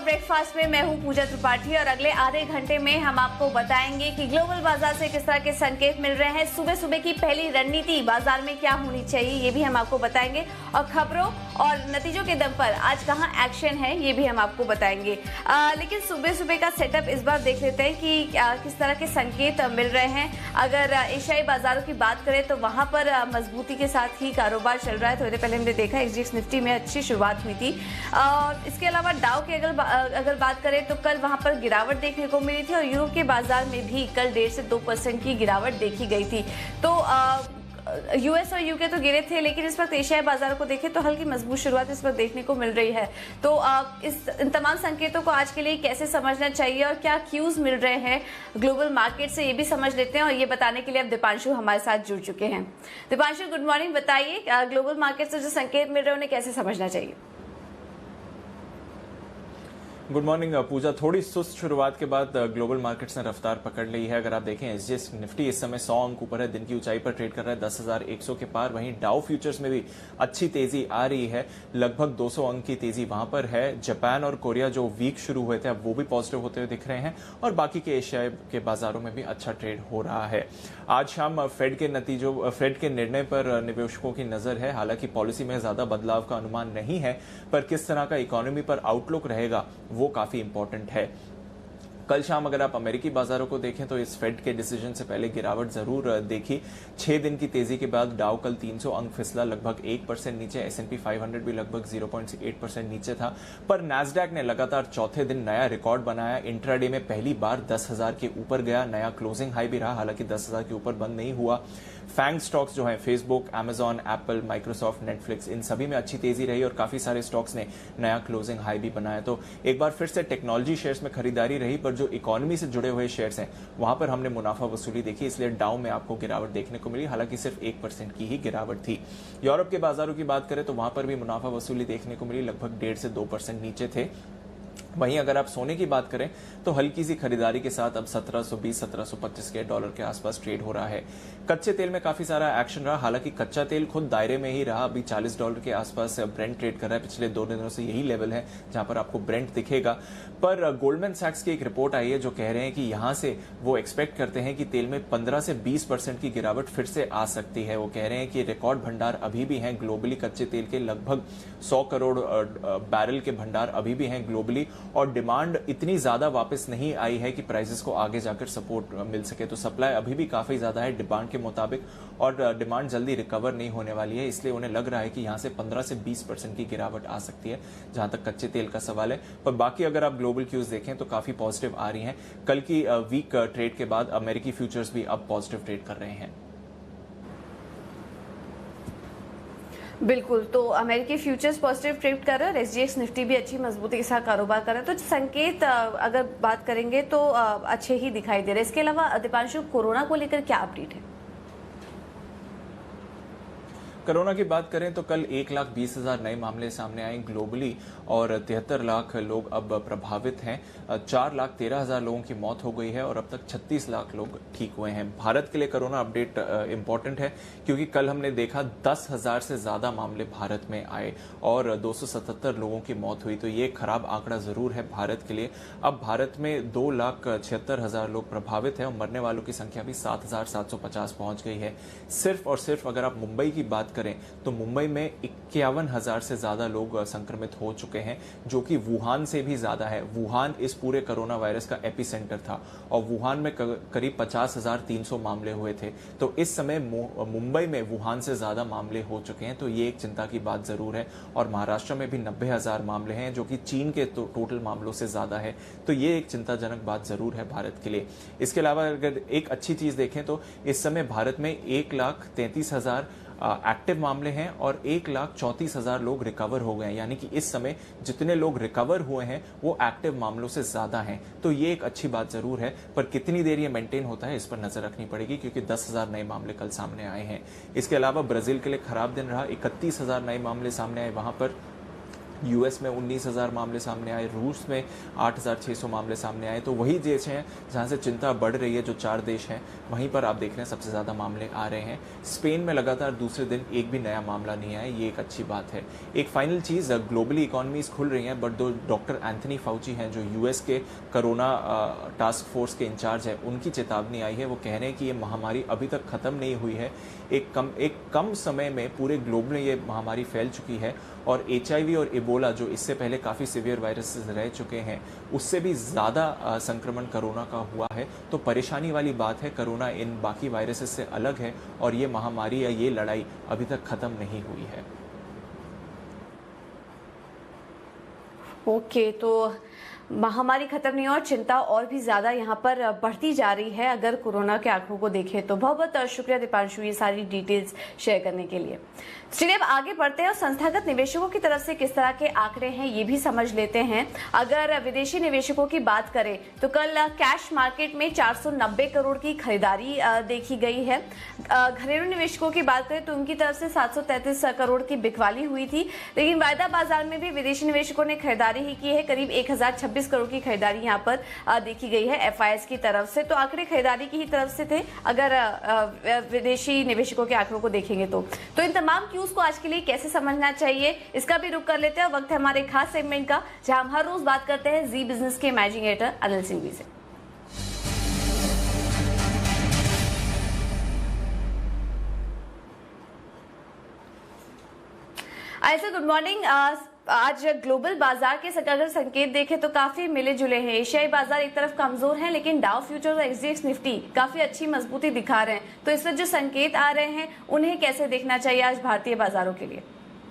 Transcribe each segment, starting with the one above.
Breakfast में मैं हूं पूजा त्रिपाठी और अगले आधे घंटे में हम आपको बताएंगे कि ग्लोबल बाजार से किस तरह के संकेत मिल रहे हैं। सुबह सुबह की पहली रणनीति बाजार में क्या होनी चाहिए ये भी हम आपको बताएंगे और खबरों और नतीजों के दम पर आज कहां एक्शन है ये भी हम आपको बताएंगे। लेकिन सुबह सुबह का सेटअप इस बार देख लेते हैं कि किस तरह के संकेत मिल रहे हैं। अगर एशियाई बाजारों की बात करें तो वहां पर मजबूती के साथ ही कारोबार चल रहा है। थोड़ी देर पहले हमने देखा एसजीएक्स निफ्टी में अच्छी शुरुआत हुई थी और इसके अलावा डाउ की अगर बात करें तो कल वहां पर गिरावट देखने को मिली थी और यूरोप के बाजार में भी कल 1.5 से 2% की गिरावट देखी गई थी। तो यूएस और यूके तो गिरे थे, लेकिन इस वक्त एशियाई बाजारों को देखें तो हल्की मजबूत शुरुआत इस वक्त देखने को मिल रही है। तो इन तमाम संकेतों को आज के लिए कैसे समझना चाहिए और क्या क्यूज मिल रहे हैं ग्लोबल मार्केट से ये भी समझ लेते हैं और ये बताने के लिए अब दीपांशु हमारे साथ जुड़ चुके हैं। Deepanshu, good morning. बताइए ग्लोबल मार्केट से जो संकेत मिल रहे हैं उन्हें कैसे समझना चाहिए। गुड मॉर्निंग पूजा। थोड़ी सुस्त शुरुआत के बाद ग्लोबल मार्केट्स ने रफ्तार पकड़ ली है। अगर आप देखें एसजीएक्स निफ्टी इस समय 100 अंक ऊपर है, दिन की ऊंचाई पर ट्रेड कर रहा है 10,100 के पार। वहीं डाउ फ्यूचर्स में भी अच्छी तेजी आ रही है, लगभग 200 अंक की तेजी वहां पर है। जापान और कोरिया जो वीक शुरू हुए थे अब वो भी पॉजिटिव होते हुए दिख रहे हैं और बाकी के एशिया के बाजारों में भी अच्छा ट्रेड हो रहा है। आज शाम फेड के निर्णय पर निवेशकों की नजर है। हालांकि पॉलिसी में ज्यादा बदलाव का अनुमान नहीं है, पर किस तरह का इकोनॉमी पर आउटलुक रहेगा वो काफी इंपॉर्टेंट है। कल शाम अगर आप अमेरिकी बाजारों को देखें तो इस फेड के डिसीजन से पहले गिरावट जरूर देखी। 6 दिन की तेजी के बाद डाउ कल 300 अंक फिसला, लगभग 1% नीचे। एसएनपी 500 भी लगभग 0.8% नीचे था। पर नैस्डैक ने लगातार चौथे दिन नया रिकॉर्ड बनाया। इंट्राडे में पहली बार 10,000 के ऊपर गया, नया क्लोजिंग हाई भी रहा, हालांकि 10,000 के ऊपर बंद नहीं हुआ। फैंग स्टॉक्स जो है Facebook, Amazon, Apple, Microsoft, Netflix, इन सभी में अच्छी तेजी रही और काफी सारे स्टॉक्स ने नया क्लोजिंग हाई भी बनाया। तो एक बार फिर से टेक्नोलॉजी शेयर्स में खरीदारी रही, पर जो इकोनॉमी से जुड़े हुए शेयर्स हैं वहां पर हमने मुनाफा वसूली देखी, इसलिए डाउ में आपको गिरावट देखने को मिली। हालांकि सिर्फ 1% की ही गिरावट थी। यूरोप के बाजारों की बात करें तो वहां पर भी मुनाफा वसूली देखने को मिली, लगभग 1.5 से 2% नीचे थे। वहीं अगर आप सोने की बात करें तो हल्की सी खरीदारी के साथ अब 1720-1725 के डॉलर के आसपास ट्रेड हो रहा है। कच्चे तेल में काफी सारा एक्शन रहा, हालांकि कच्चा तेल खुद दायरे में ही रहा। अभी $40 के आसपास ब्रेंट ट्रेड कर रहा है। पिछले 2 दिनों से यही लेवल है जहां पर आपको ब्रेंट दिखेगा। पर गोल्डमैन सैक्स की एक रिपोर्ट आई है जो कह रहे हैं कि यहां से वो एक्सपेक्ट करते हैं कि तेल में 15 से 20% की गिरावट फिर से आ सकती है। वो कह रहे हैं कि रिकॉर्ड भंडार अभी भी हैं ग्लोबली, कच्चे तेल के लगभग 100 करोड़ बैरल के भंडार अभी भी हैं ग्लोबली और डिमांड इतनी ज्यादा वापस नहीं आई है कि प्राइसेस को आगे जाकर सपोर्ट मिल सके। तो सप्लाई अभी भी काफी ज्यादा है डिमांड के मुताबिक और डिमांड जल्दी रिकवर नहीं होने वाली है, इसलिए उन्हें लग रहा है कि यहां से 15 से 20% की गिरावट आ सकती है जहां तक कच्चे तेल का सवाल है। पर बाकी अगर आप ग्लोबल क्यूज देखें तो काफी पॉजिटिव आ रही हैं। कल की वीक ट्रेड के बाद अमेरिकी फ्यूचर्स भी अब पॉजिटिव ट्रेड कर रहे हैं। बिल्कुल, तो अमेरिकी फ्यूचर्स पॉजिटिव ट्रेड कर रहे हैं और एसजीएक्स निफ्टी भी अच्छी मजबूती के साथ कारोबार कर रहे हैं। तो संकेत अगर बात करेंगे तो अच्छे ही दिखाई दे रहे हैं। इसके अलावा दीपांशु, कोरोना को लेकर क्या अपडेट है? कोरोना की बात करें तो कल 1,20,000 नए मामले सामने आए ग्लोबली और 73 लाख लोग अब प्रभावित हैं। 4,13,000 लोगों की मौत हो गई है और अब तक 36 लाख लोग ठीक हुए हैं। भारत के लिए कोरोना अपडेट इंपॉर्टेंट है क्योंकि कल हमने देखा 10,000 से ज्यादा मामले भारत में आए और 277 लोगों की मौत हुई। तो ये खराब आंकड़ा जरूर है भारत के लिए। अब भारत में 2,76,000 लोग प्रभावित हैं और मरने वालों की संख्या भी 7,750 पहुंच गई है। सिर्फ और सिर्फ अगर आप मुंबई की बात करें तो मुंबई में 51,000 से ज्यादा लोग संक्रमित हो चुके हैं, जो कि वुहान से भी ज्यादा है। वुहान इस पूरे कोरोना वायरस का एपिसेंटर था और वुहान में करीब 50,300 मामले हुए थे। तो इस समय मुंबई में वुहान से ज्यादा मामले हो चुके हैं, तो ये एक चिंता की बात जरूर है। और महाराष्ट्र में भी 90,000 मामले हैं, जो कि चीन के टोटल मामलों से ज्यादा है। तो ये एक चिंताजनक बात जरूर है भारत के लिए। इसके अलावा अगर एक अच्छी चीज देखें तो इस समय भारत में 1,33,000 एक्टिव मामले हैं और 1,34,000 लोग रिकवर हो गए हैं। यानी कि इस समय जितने लोग रिकवर हुए हैं वो एक्टिव मामलों से ज्यादा हैं। तो ये एक अच्छी बात जरूर है, पर कितनी देर ये मेंटेन होता है इस पर नजर रखनी पड़ेगी क्योंकि 10,000 नए मामले कल सामने आए हैं। इसके अलावा ब्राजील के लिए खराब दिन रहा, 31,000 नए मामले सामने आए। वहां पर यूएस में 19,000 मामले सामने आए, रूस में 8,600 मामले सामने आए। तो वही देश हैं जहां से चिंता बढ़ रही है, जो 4 देश हैं वहीं पर आप देख रहे हैं सबसे ज़्यादा मामले आ रहे हैं। स्पेन में लगातार दूसरे दिन एक भी नया मामला नहीं आया, ये एक अच्छी बात है। एक फाइनल चीज़, ग्लोबली इकॉनमीज खुल रही हैं, बट डॉक्टर एंथनी फाउची हैं जो यूएस के कोरोना टास्क फोर्स के इंचार्ज हैं, उनकी चेतावनी आई है। वो कह रहे हैं कि ये महामारी अभी तक ख़त्म नहीं हुई है, एक कम समय में पूरे ग्लोब में ये महामारी फैल चुकी है और HIV और इबोला जो इससे पहले काफ़ी सीवियर वायरसेस रह चुके हैं, उससे भी ज़्यादा संक्रमण कोरोना का हुआ है। तो परेशानी वाली बात है, कोरोना इन बाकी वायरसेस से अलग है और ये महामारी या ये लड़ाई अभी तक ख़त्म नहीं हुई है। ओके, तो महामारी खत्म नहीं और चिंता और भी ज्यादा यहाँ पर बढ़ती जा रही है अगर कोरोना के आंकड़ों को देखें तो। बहुत बहुत शुक्रिया दीपांशु ये सारी डिटेल्स शेयर करने के लिए। चलिए अब आगे बढ़ते हैं और संस्थागत निवेशकों की तरफ से किस तरह के आंकड़े हैं ये भी समझ लेते हैं। अगर विदेशी निवेशकों की बात करें तो कल कैश मार्केट में 490 करोड़ की खरीदारी देखी गई है। घरेलू निवेशकों की बात करें तो उनकी तरफ से 733 करोड़ की बिकवाली हुई थी, लेकिन वायदा बाजार में भी विदेशी निवेशकों ने खरीदारी ही की है। करीब 1026 करोड़ की खरीदारी यहाँ पर देखी गई है FIS की तरफ से। तो आंकड़े खरीदारी की ही तरफ से थे अगर विदेशी निवेशकों के आंकड़ों को देखेंगे तो इन तमाम क्यूज को आज के लिए कैसे समझना चाहिए इसका भी रुख कर लेते हैं। वक्त है हमारे खास सेगमेंट का जहां हम हर रोज बात करते हैं जी बिजनेस के मैनेजिंग एडिटर अनिल सिंघवी से। ऐसे गुड मॉर्निंग। आज ग्लोबल बाजार के अगर संकेत देखें तो काफी मिले जुले हैं। एशियाई बाजार एक तरफ कमजोर हैं, लेकिन डाउ फ्यूचर और SGX निफ्टी काफी अच्छी मजबूती दिखा रहे हैं। तो इस वक्त जो संकेत आ रहे हैं उन्हें कैसे देखना चाहिए आज भारतीय बाजारों के लिए?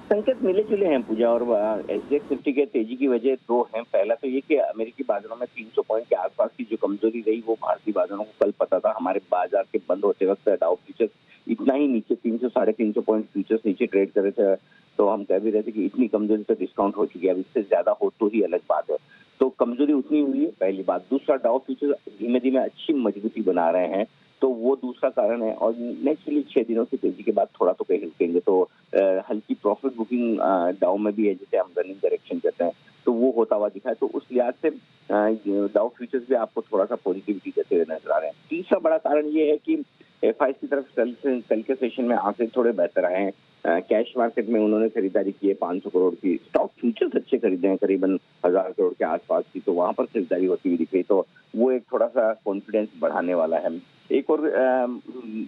संकेत मिले जुले हैं पूजा, और SGX निफ्टी के तेजी की वजह 2 हैं। पहला तो ये कि अमेरिकी बाजारों में 300 पॉइंट के आसपास की जो कमजोरी रही वो भारतीय बाजारों को कल पता था। हमारे बाजार के बंद होते वक्त डाउ फ्यूचर्स इतना ही नीचे 300 साढ़े 300 पॉइंट फ्यूचर्स नीचे ट्रेड कर रहे थे, तो हम कह भी रहे थे कि इतनी कमजोरी तो डिस्काउंट हो चुकी है, अब इससे ज्यादा हो तो ही अलग बात है। तो कमजोरी उतनी हुई है, पहली बात। दूसरा, डाउ फ्यूचर धीमे धीमे अच्छी मजबूती बना रहे हैं, तो वो दूसरा कारण है। और नेक्स्ट 6 दिनों की तेजी के बाद थोड़ा तो कहीं रुकेंगे, तो हल्की प्रॉफिट बुकिंग डाउ में भी है, जिसे हम रनिंग करेक्शन कहते हैं, तो वो होता हुआ दिखा है। तो उस लिहाज से डाउ फ्यूचर्स भी आपको थोड़ा सा पॉजिटिविटी देते हुए नजर आ रहे हैं। तीसरा बड़ा कारण ये है कि FIS की तरफ कल के सेशन में आंकड़े थोड़े बेहतर आए हैं। कैश मार्केट में उन्होंने खरीदारी की है 500 करोड़ की। स्टॉक फ्यूचर्स अच्छे खरीदे हैं करीबन 1000 करोड़ के आसपास की, तो वहां पर खरीदारी होती हुई दिख रही, तो वो एक थोड़ा सा कॉन्फिडेंस बढ़ाने वाला है। एक और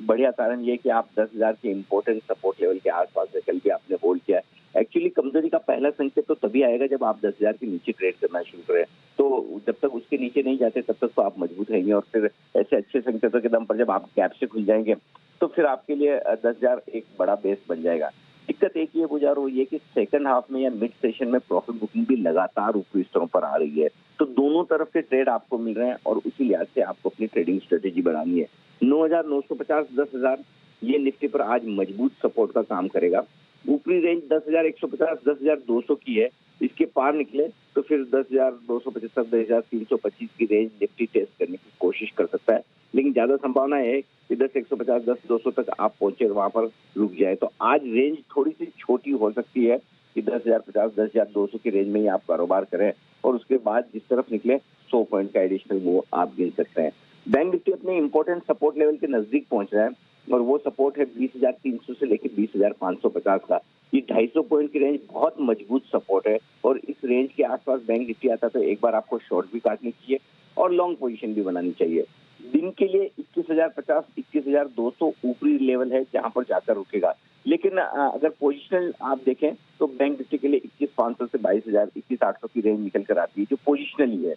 बढ़िया कारण ये कि आप 10,000 के इम्पोर्टेंट सपोर्ट लेवल के आसपास से कल भी आपने होल्ड किया है। एक्चुअली कमजोरी का पहला संकेत तो तभी आएगा जब आप 10,000 के नीचे ट्रेड करना शुरू करें, तो जब तक उसके नीचे नहीं जाते तब तक तो आप मजबूत रहेंगे, और फिर ऐसे अच्छे संकेतों के दम पर जब आप गैप से खुल जाएंगे तो फिर आपके लिए 10,000 एक बड़ा बेस बन जाएगा। दिक्कत एक ये गुजार हुई है कि सेकंड हाफ में या मिड सेशन में प्रॉफिट बुकिंग भी लगातार ऊपरी स्तरों पर आ रही है, तो दोनों तरफ के ट्रेड आपको मिल रहे हैं और उसी लिहाज से आपको अपनी ट्रेडिंग स्ट्रेटेजी बढ़ानी है। 9,950 10,000 ये निफ्टी पर आज मजबूत सपोर्ट का काम करेगा। ऊपरी रेंज 10,150 10,200 की है, इसके पार निकले तो फिर 10,275 10,325 की रेंज निफ्टी टेस्ट करने की कोशिश कर सकता है, लेकिन ज्यादा संभावना है कि 10,150 10,200 तक आप पहुंचे, वहां पर रुक जाए। तो आज रेंज थोड़ी सी छोटी हो सकती है कि 10,050 10,200 की रेंज में ही आप कारोबार करें, और उसके बाद जिस तरफ निकले 100 पॉइंट का एडिशनल वो आप गिन सकते हैं। बैंक निफ्टी अपने इंपॉर्टेंट सपोर्ट लेवल के नजदीक पहुंच रहा है, और वो सपोर्ट है 20,300 से लेकर 20,550 का। ये 250 पॉइंट की रेंज बहुत मजबूत सपोर्ट है, और इस रेंज के आसपास बैंक निफ्टी आता तो एक बार आपको शॉर्ट भी काटनी चाहिए और लॉन्ग पोजीशन भी बनानी चाहिए। दिन के लिए 21,050 21,200 ऊपरी लेवल है जहां पर जाकर रुकेगा, लेकिन अगर पोजिशनल आप देखें तो बैंक निफ्टी के लिए 21,500 से 22,000 21,800 की रेंज निकल कर आती है, जो पोजिशनली है,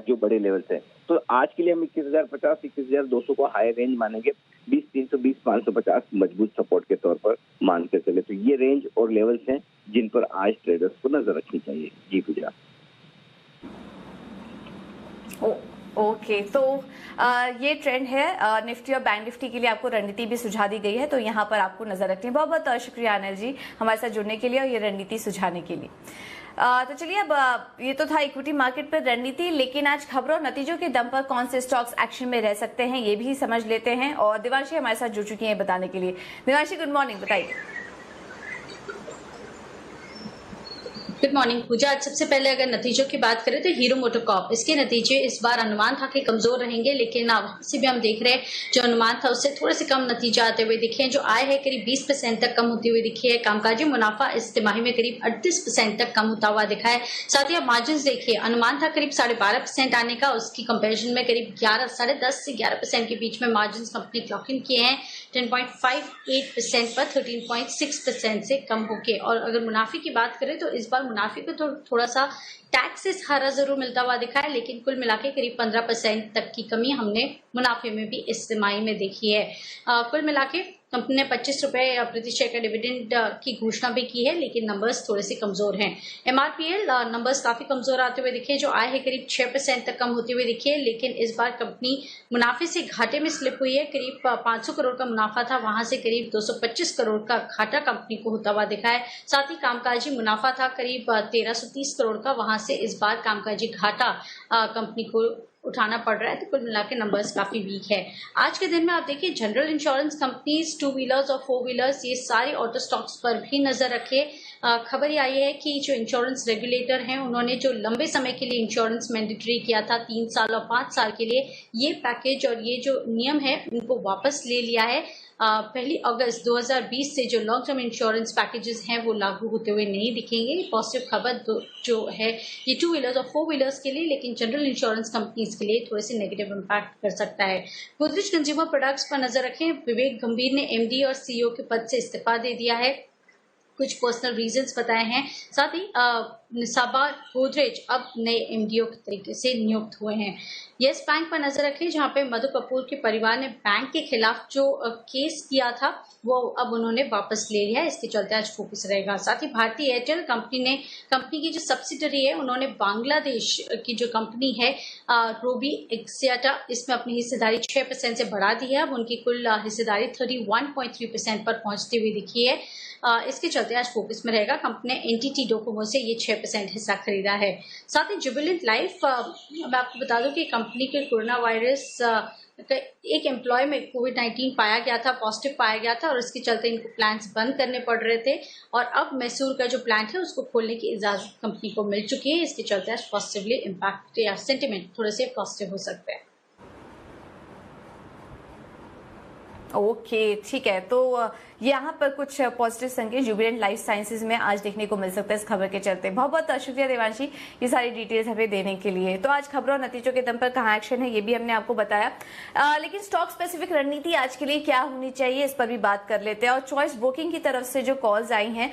जो बड़े लेवल है। तो आज के लिए हम 21,050 21,200 को हाई रेंज मानेंगे, 20,300 20,550 मजबूत सपोर्ट के तौर पर मान के चले। तो ये रेंज और लेवल्स हैं जिन पर आज ट्रेडर्स को नजर रखनी चाहिए। जी पूजा। ओके, तो ये ट्रेंड है निफ्टी और बैंक निफ्टी के लिए आपको रणनीति भी सुझा दी गई है, तो यहाँ पर आपको नजर रखनी है। बहुत बहुत शुक्रिया अनिल जी हमारे साथ जुड़ने के लिए और ये रणनीति सुझाने के लिए। तो चलिए अब ये तो था इक्विटी मार्केट पर रणनीति, लेकिन आज खबरों और नतीजों के दम पर कौन से स्टॉक्स एक्शन में रह सकते हैं ये भी समझ लेते हैं, और देवांशी हमारे साथ जुड़ चुकी हैं बताने के लिए। देवांशी गुड मॉर्निंग, बताइए। गुड मॉर्निंग पूजा। आज सबसे पहले अगर नतीजों की बात करें तो हीरो मोटोकॉर्प, इसके नतीजे इस बार अनुमान था कि कमजोर रहेंगे, लेकिन वहां से भी हम देख रहे हैं जो अनुमान था उससे थोड़े से कम नतीजे आते हुए दिखे हैं। जो आय है करीब 20% तक कम होती हुई दिखी है। कामकाजी मुनाफा इस तिमाही में करीब 38% तक कम होता हुआ दिखा है। साथ ही आप मार्जिन देखिए, अनुमान था करीब 12.5% आने का, उसकी कंपेरिजन में करीब 10.5 से 11% के बीच में मार्जिन कंपनी क्लॉक इन किए हैं। 10.58% पर 13.6% से कम होके। और अगर मुनाफे की बात करें तो इस बार मुनाफे को तो थोड़ा सा टैक्सेस हरा जरूर मिलता हुआ दिखा है, लेकिन कुल मिलाके करीब 15% तक की कमी हमने मुनाफे में भी इस तिमाही में देखी है। कुल मिलाके कंपनी ने 25 रुपए प्रति शेयर का डिविडेंड की घोषणा भी की है, लेकिन नंबर्स थोड़े से कमजोर हैं। MRPL नंबर्स काफी कमजोर आते हुए दिखे। जो आय है करीब 6% तक कम होती हुई दिखी है, लेकिन इस बार कंपनी मुनाफे से घाटे में स्लिप हुई है। करीब 500 करोड़ का मुनाफा था, वहां से करीब 225 करोड़ का घाटा कंपनी को होता हुआ दिखा है। साथ ही कामकाजी मुनाफा था करीब 1330 करोड़ का, वहां से इस बार कामकाजी घाटा कंपनी को उठाना पड़ रहा है। तो कुल मिला के नंबर्स काफी वीक है। आज के दिन में आप देखिए जनरल इंश्योरेंस कंपनीज, 2 व्हीलर्स और 4 व्हीलर्स, ये सारे ऑटो स्टॉक्स पर भी नजर रखे। खबर ये आई है कि जो इंश्योरेंस रेगुलेटर हैं उन्होंने जो लंबे समय के लिए इंश्योरेंस मैंडेटरी किया था 3 साल और 5 साल के लिए, ये पैकेज और ये जो नियम है उनको वापस ले लिया है। 1 अगस्त 2020 से जो लॉन्ग टर्म इंश्योरेंस पैकेजेस हैं वो लागू होते हुए नहीं दिखेंगे। पॉजिटिव खबर जो है ये 2 व्हीलर्स और 4 व्हीलर्स के लिए, लेकिन जनरल इंश्योरेंस कंपनीज के लिए थोड़े से नेगेटिव इम्पैक्ट कर सकता है। गोदरेज कंज्यूमर प्रोडक्ट्स पर नजर रखें। विवेक गंभीर ने MD और CEO के पद से इस्तीफा दे दिया है। कुछ पर्सनल रीजंस बताए हैं। साथ ही निसाबा गोदरेज अब नए MDO के तरीके से नियुक्त हुए हैं। यस बैंक पर नजर रखें, जहां पे मधु कपूर के परिवार ने बैंक के खिलाफ जो केस किया था वो अब उन्होंने वापस ले लिया है। इसके चलते आज फोकस रहेगा। साथ ही भारतीय एयरटेल कंपनी की जो सब्सिडरी है उन्होंने बांग्लादेश की जो कंपनी है रोबी एक्सियाटा, इसमें अपनी हिस्सेदारी 6% से बढ़ा दी है। अब उनकी कुल हिस्सेदारी 31.3% पर पहुंचती हुई दिखी है। इसके चलते आज फोकस में रहेगा। कंपनी ने NTT डोकोमो से ये 6% हिस्सा खरीदा है। साथ ही जुबिलेंट लाइफ, मैं आपको बता दूं कि कंपनी के कोरोना वायरस एक एम्प्लॉय में COVID-19 पाया गया था, पॉजिटिव पाया गया था, और इसके चलते इनको प्लांट्स बंद करने पड़ रहे थे। और अब मैसूर का जो प्लांट है उसको खोलने की इजाजत कंपनी को मिल चुकी है। इसके चलते आज पॉजिटिवली इम्पैक्ट या सेंटिमेंट थोड़े से पॉजिटिव हो सकते हैं। ओके, ठीक है। तो यहाँ पर कुछ पॉजिटिव संकेत जुबिलेंट लाइफ साइंसेज में आज देखने को मिल सकता है इस खबर के चलते। बहुत बहुत शुक्रिया देवांशी ये सारी डिटेल्स हमें देने के लिए। तो आज खबरों और नतीजों के दम पर कहाँ एक्शन है ये भी हमने आपको बताया, लेकिन स्टॉक स्पेसिफिक रणनीति आज के लिए क्या होनी चाहिए इस पर भी बात कर लेते हैं। और चॉइस ब्रोकिंग की तरफ से जो कॉल्स आई हैं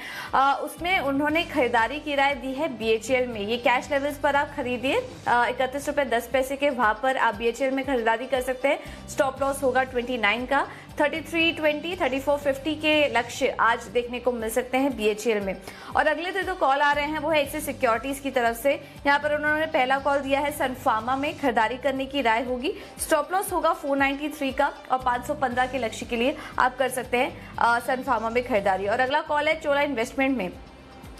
उसमें उन्होंने खरीदारी की राय दी है BHEL में। ये कैश लेवल्स पर आप खरीदिए, 31 रुपए 10 पैसे के वहां पर आप BHEL में खरीदारी कर सकते हैं। स्टॉप लॉस होगा 29 का। 3320, 3450 के लक्ष्य आज देखने को मिल सकते हैं BHEL में। और अगले जो कॉल आ रहे हैं वो है एक्सिस सिक्योरिटीज की तरफ से। यहाँ पर उन्होंने पहला कॉल दिया है सन फार्मा में खरीदारी करने की राय होगी। स्टॉप लॉस होगा 493 का और 515 के लक्ष्य के लिए आप कर सकते हैं सन फार्मा में खरीदारी। और अगला कॉल है चोला इन्वेस्टमेंट में,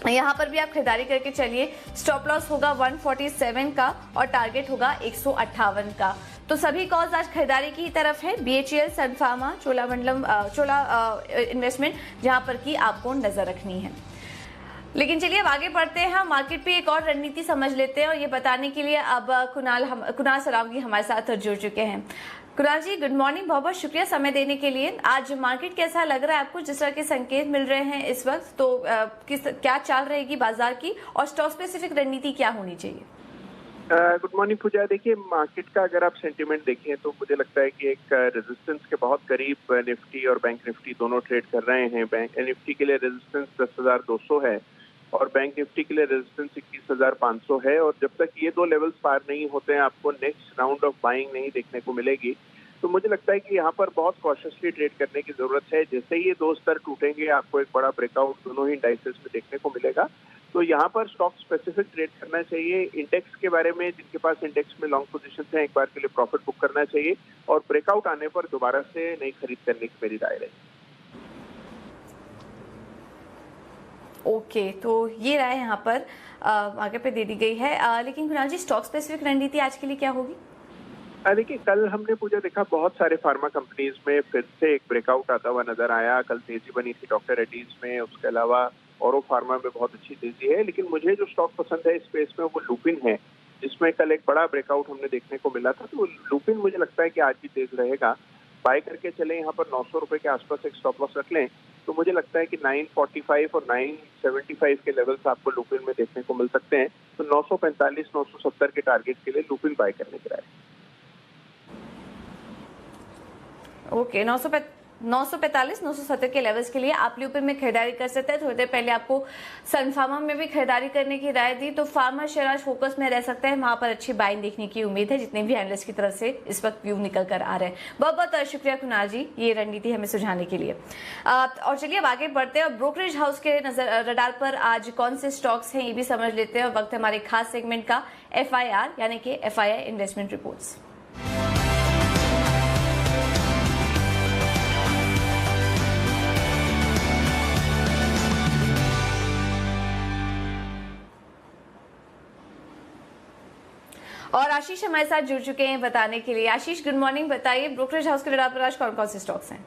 यहाँ पर भी आप खरीदारी करके चलिए। स्टॉप लॉस होगा 147 का और टारगेट होगा 158 का। तो सभी कॉल्स आज खरीदारी की तरफ है, BHEL, सन फार्मा, चोला इन्वेस्टमेंट, जहां पर की आपको नजर रखनी है। लेकिन चलिए अब आगे बढ़ते हैं, हम मार्केट पे एक और रणनीति समझ लेते हैं और ये बताने के लिए अब कुणाल सरावगी हमारे साथ जुड़ चुके हैं। कुणाल जी गुड मॉर्निंग, बहुत बहुत शुक्रिया समय देने के लिए। आज मार्केट कैसा लग रहा है आपको, जिस तरह के संकेत मिल रहे हैं इस वक्त, तो क्या चाल रहेगी बाजार की और स्टॉक स्पेसिफिक रणनीति क्या होनी चाहिए? गुड मॉर्निंग पूजा। देखिए मार्केट का अगर आप सेंटीमेंट देखें तो मुझे लगता है कि एक रेजिस्टेंस के बहुत करीब निफ्टी और बैंक निफ्टी दोनों ट्रेड कर रहे हैं। बैंक निफ्टी के लिए रेजिस्टेंस 10,200 है और बैंक निफ्टी के लिए रेजिस्टेंस 21,500 है। और जब तक ये दो लेवल्स पार नहीं होते हैं आपको नेक्स्ट राउंड ऑफ बाइंग नहीं देखने को मिलेगी। तो मुझे लगता है कि यहाँ पर बहुत कॉशियसली ट्रेड करने की जरूरत है। जैसे ही ये दो स्तर टूटेंगे आपको एक बड़ा ब्रेकआउट दोनों ही इंडाइसेस में देखने को मिलेगा। तो यहाँ पर स्टॉक स्पेसिफिक ट्रेड करना चाहिए। इंडेक्स के बारे में जिनके पास इंडेक्स में लॉन्ग पोजीशन है एक बार के लिए प्रॉफिट बुक करना चाहिए और ब्रेकआउट आने पर दोबारा से नई खरीद करने की मेरी राय रहेगी। ओके, तो ये राय यहाँ पर आगे पे दे दी गई है। लेकिन कुणाल जी स्टॉक स्पेसिफिक रणनीति आज के लिए क्या होगी? देखिए कल हमने पूजा देखा बहुत सारे फार्मा कंपनीज में फिर से एक ब्रेकआउट आता हुआ नजर आया। कल तेजी बनी थी डॉक्टर रेड्डीज में, उसके अलावा औरो फार्मा में बहुत अच्छी तेजी है। लेकिन मुझे जो स्टॉक पसंद है इस स्पेस में वो लुपिन है, जिसमें कल एक बड़ा ब्रेकआउट हमने देखने को मिला था। तो लुपिन मुझे लगता है कि आज भी तेज रहेगा। बाय करके चले, यहाँ पर 900 रुपए के आसपास एक स्टॉप लॉस रख लें तो मुझे लगता है कि 945 और 975 के लेवल्स आपको लुपिन में देखने को मिल सकते हैं। तो 945, 970 के टारगेट के लिए लुपिन बाय करने की राय। ओके, 945, 970 के लेवल्स के लिए आप लुपिन में खरीदारी कर सकते हैं। थोड़ी देर पहले आपको सन फार्मा में भी खरीदारी करने की राय दी, तो फार्मा शेयर आज फोकस में रह सकता है, वहां पर अच्छी बाइंग देखने की उम्मीद है जितने भी एनालिस्ट की तरफ से इस वक्त व्यू निकल कर आ रहे हैं। बहुत बहुत शुक्रिया कुणाल जी ये रणनीति हमें सुझाने के लिए। और चलिए अब आगे बढ़ते हैं और ब्रोकरेज हाउस के नजर रडार पर आज कौन से स्टॉक्स हैं ये भी समझ लेते हैं। वक्त हमारे खास सेगमेंट का FIR यानी कि FII इन्वेस्टमेंट रिपोर्ट्स। और आशीष हमारे साथ जुड़ चुके हैं बताने के लिए। आशीष गुड मॉर्निंग, बताइए ब्रोकरेज हाउस के रडार पर आज कौन कौन से स्टॉक्स हैं?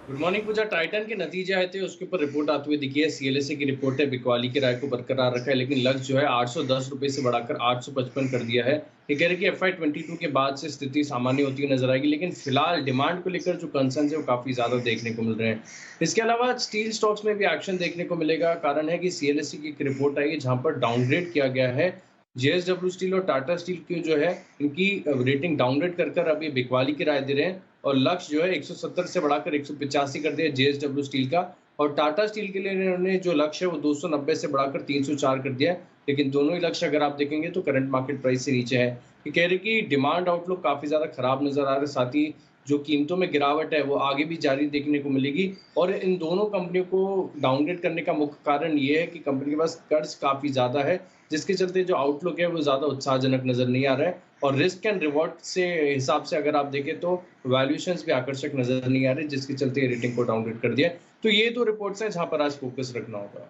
गुड मॉर्निंग पूजा। टाइटन के नतीजे आए थे, उसके ऊपर रिपोर्ट आते हुए दिखी है। CLSA की रिपोर्ट है, बिकवाली की राय को बरकरार रखा है, लेकिन लक्ष्य जो है 810 रुपए से बढ़ाकर 855 कर दिया है। ये कह रहे कि FY22 के बाद से स्थिति सामान्य होती हुई नजर आएगी, लेकिन फिलहाल डिमांड को लेकर जो कंसर्न है वो काफी ज्यादा देखने को मिल रहे हैं। इसके अलावा स्टील स्टॉक्स में भी एक्शन देखने को मिलेगा। कारण है कि CLSA की एक रिपोर्ट आई है जहां पर डाउनग्रेड किया गया है JSW स्टील और टाटा स्टील की जो है इनकी रेटिंग डाउनग्रेड कर अभी बिकवाली की राय दे रहे हैं। और लक्ष्य जो है 170 से बढ़ाकर 185 कर दिया JSW स्टील का, और टाटा स्टील के लिए इन्होंने जो लक्ष्य है वो 290 से बढ़ाकर 304 कर दिया है। लेकिन दोनों ही लक्ष्य अगर आप देखेंगे तो करंट मार्केट प्राइस से नीचे है। ये कह रहे कि डिमांड आउटलुक काफी ज्यादा खराब नजर आ रहा है, साथ ही जो कीमतों में गिरावट है वो आगे भी जारी देखने को मिलेगी। और इन दोनों कंपनियों को डाउनग्रेड करने का मुख्य कारण ये है कि कंपनी के पास कर्ज काफी ज्यादा है, जिसके चलते जो आउटलुक है वो ज्यादा उत्साहजनक नजर नहीं आ रहा है। और रिस्क एंड रिवॉर्ड से हिसाब से अगर आप देखें तो वैल्यूएशंस भी आकर्षक नजर नहीं आ रहे, जिसके चलते रेटिंग को डाउनग्रेड कर दिया। तो ये दो रिपोर्ट्स हैं जहां पर आज फोकस रखना होगा।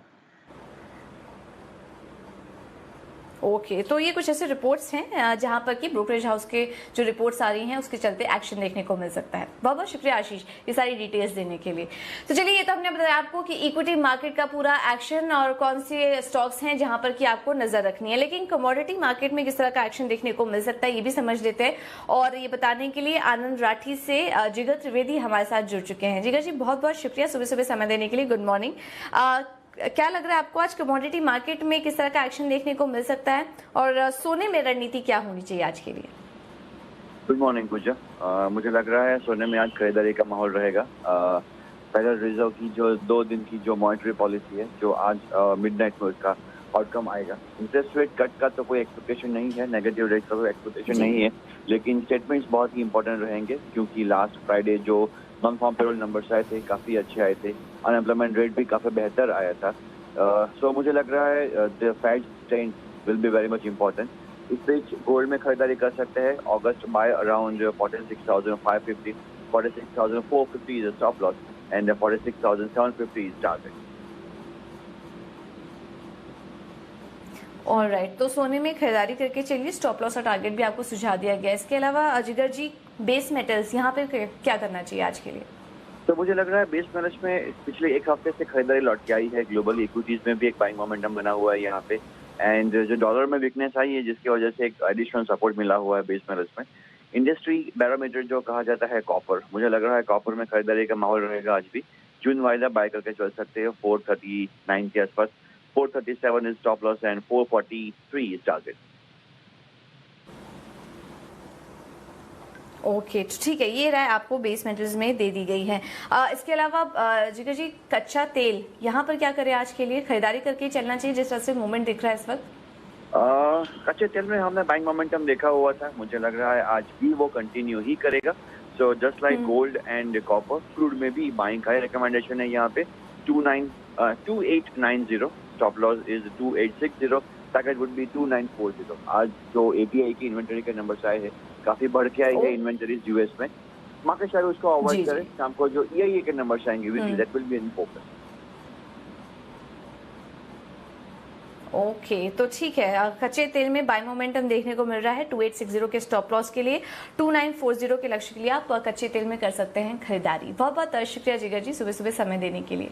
ओके, तो ये कुछ ऐसे रिपोर्ट्स हैं जहां पर कि ब्रोकरेज हाउस के जो रिपोर्ट्स आ रही हैं उसके चलते एक्शन देखने को मिल सकता है। बहुत बहुत शुक्रिया आशीष ये सारी डिटेल्स देने के लिए। तो चलिए, ये तो हमने बताया आपको कि इक्विटी मार्केट का पूरा एक्शन और कौन से स्टॉक्स हैं जहां पर कि आपको नजर रखनी है, लेकिन कमोडिटी मार्केट में किस तरह का एक्शन देखने को मिल सकता है ये भी समझ लेते हैं। और ये बताने के लिए आनंद राठी से जिगर त्रिवेदी हमारे साथ जुड़ चुके हैं। जिगर जी बहुत बहुत शुक्रिया सुबह सुबह समय देने के लिए। Good morning. क्या लग रहा है आपको आज कमोडिटी मार्केट में किस तरह का एक्शन देखने को मिल सकता है, और सोने में रणनीति क्या होनी चाहिए आज के लिए? गुड मॉर्निंग पूजा। मुझे लग रहा है सोने में आज खरीदारी का माहौल रहेगा। फेडरल रिजर्व की जो 2 दिन की जो मॉनेटरी पॉलिसी है, जो आज मिडनाइट में उसका आउटकम आएगा। इंटरेस्ट रेट कट का तो कोई एक्सपेक्टेशन नहीं है, नेगेटिव रेट का कोई एक्सपेक्टेशन नहीं है, लेकिन स्टेटमेंट्स बहुत ही इंपॉर्टेंट रहेंगे, क्योंकि लास्ट फ्राइडे जो नॉन फार्म पेरोल नंबर्स आए थे काफ़ी अच्छे आए थे, अनएम्प्लॉयमेंट रेट भी काफ़ी बेहतर आया था। सो मुझे लग रहा है the Fed stand will be very much important. इस बीच गोल्ड में खरीदारी कर सकते हैं। August buy around 46,550, 46,450 is stop loss and 46,750 is target. All right, तो सोने में खरीदारी करके चलिए, स्टॉप लॉस और टारगेट भी आपको सुझाव दिया गया। इसके अलावा जिगर जी बेस मेटल्स यहाँ पे क्या करना चाहिए आज के लिए? तो मुझे लग रहा है बेस मेटल्स में पिछले एक हफ्ते से खरीदारी लौट के आई है। ग्लोबल इक्विटीज में भी एक बाइंग मोमेंटम बना हुआ है यहाँ पे, एंड जो डॉलर में वीकनेस आई है जिसकी वजह से एक एडिशनल सपोर्ट मिला हुआ है बेस मेटल्स में। इंडस्ट्री बैरोमीटर जो कहा जाता है कॉपर, मुझे लग रहा है कॉपर में खरीदारी का माहौल रहेगा आज भी। जून वाइदा बाय करके चल सकते हैं 439 के आसपास। 437 is stop loss and 443 is target. Okay, ठीक है, ये राय आपको बेस मेटल्स में दे दी गई है। इसके अलावा जिगर जी कच्चा तेल यहाँ पर क्या करें आज के लिए? खरीदारी करके चलना चाहिए जिस तरह से मूवमेंट दिख रहा है इस वक्त? कच्चे तेल में हमने बाइंग मोमेंटम देखा हुआ था, मुझे लग रहा है आज भी वो कंटिन्यू ही करेगा। So just like gold and copper, crude में भी बाइंग का रिकमेंडेशन है यहाँ पे 2890, stop loss is 2860, target would be 2940। आज जो API की इन्वेंटरी के नंबर्स आए हैं काफी बढ़ के आए हैं इन्वेंटरीज यूएस में, मार्केट शायद उसको अवॉइड करें। शाम को जो EIA के नंबर्स आएंगे that will be in focus. Okay, तो ठीक है, कच्चे तेल में बाय मोमेंटम देखने को मिल रहा है 2860 के स्टॉप लॉस के लिए, 2940 के लक्ष्य के लिए आप कच्चे तेल में कर सकते हैं खरीदारी। बहुत बहुत शुक्रिया जिगर जी सुबह सुबह समय देने के लिए।